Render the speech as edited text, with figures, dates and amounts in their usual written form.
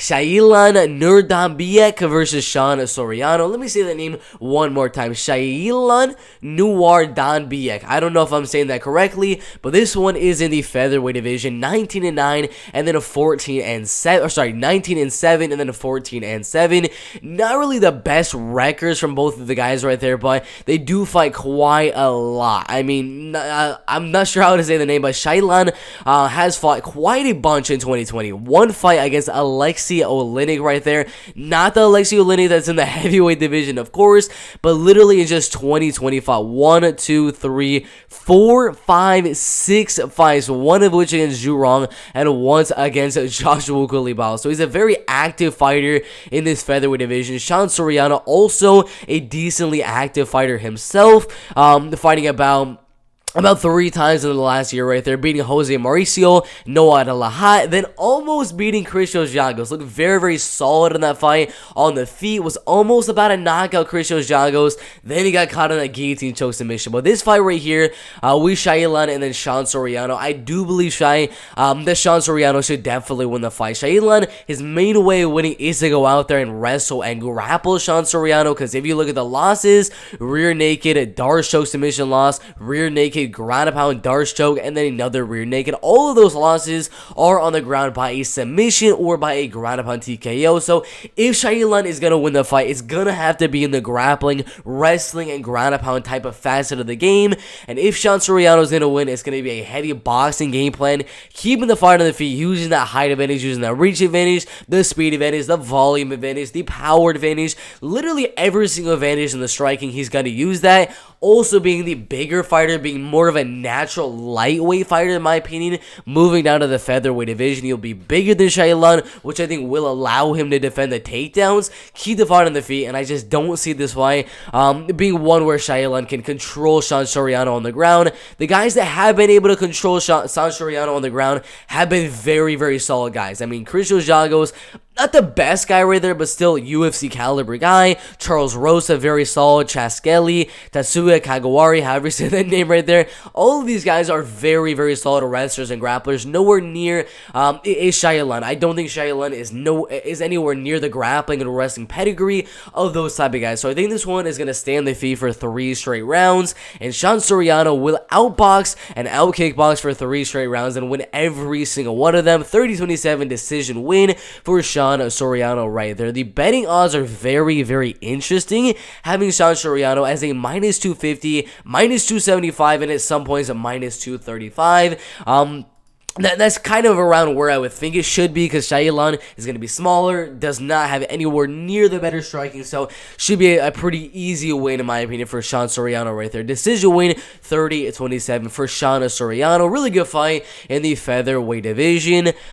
Shayilan Nuerdanbieke versus Sean Soriano. Let me say the name one more time. Shayilan Nuerdanbieke. I don't know if I'm saying that correctly, but this one is in the featherweight division, 19-9, and then a 14-7. Or sorry, 19-7, and then a 14-7. Not really the best records from both of the guys right there, but they do fight quite a lot. I mean, I'm not sure how to say the name, but Shayilan has fought quite a bunch in 2020. One fight against Alexei Oleinik right there. Not the Alexei Oleinik that's in the heavyweight division, of course, but literally in just 2020 fought 1, 2, 3, 4, 5, 6 fights, one of which against Zhu Rong and once against Joshua Culibao. So he's a very active fighter in this featherweight division. Sean Soriano also a decently active fighter himself, fighting about 3 times in the last year right there, beating Jose Mauricio, Noah De La Hat, then almost beating Christos Giagos. Looked very, very solid in that fight on the feet, was almost about to knock out Christos Giagos, then he got caught in that guillotine choke submission. But this fight right here, with Shayilan and then Sean Soriano, I do believe that Sean Soriano should definitely win the fight. Shayilan, his main way of winning is to go out there and wrestle and grapple Sean Soriano, because if you look at the losses, rear naked, Darce choke submission loss, rear naked, ground and pound Darce choke, and then another rear naked. All of those losses are on the ground by a submission or by a ground and pound TKO. So if Shayilan is going to win the fight, it's going to have to be in the grappling, wrestling, and ground and pound type of facet of the game. And if Sean Soriano is going to win, it's going to be a heavy boxing game plan, keeping the fight on the feet, using that height advantage, using that reach advantage, the speed advantage, the volume advantage, the power advantage, literally every single advantage in the striking, he's going to use that. Also being the bigger fighter, being more of a natural lightweight fighter in my opinion, moving down to the featherweight division, he'll be bigger than Shayilan, which I think will allow him to defend the takedowns, keep the fight on the feet, and I just don't see this fight being one where Shayilan can control Sean Soriano on the ground. The guys that have been able to control Sean Soriano on the ground have been very, very solid guys. I mean, Christos Giagos, not the best guy right there, but still UFC caliber guy. Charles Rosa, very solid. Chaskeli, Tatsuya Kagawari, however you say that name right there. All of these guys are very, very solid wrestlers and grapplers. Nowhere near is Shayilan. I don't think Shayilan is anywhere near the grappling and wrestling pedigree of those type of guys. So I think this one is going to stay on the feet for 3 straight rounds. And Sean Soriano will outbox and outkickbox for 3 straight rounds and win every single one of them. 30-27 decision win for Sean Soriano right there. The betting odds are very, very interesting, having Sean Soriano as a -250, -275, and at some points a -235. That's kind of around where I would think it should be, because Shayilan is going to be smaller, does not have anywhere near the better striking, so should be a pretty easy win in my opinion for Sean Soriano right there. Decision win, 30-27 for Sean Soriano. Really good fight in the featherweight division.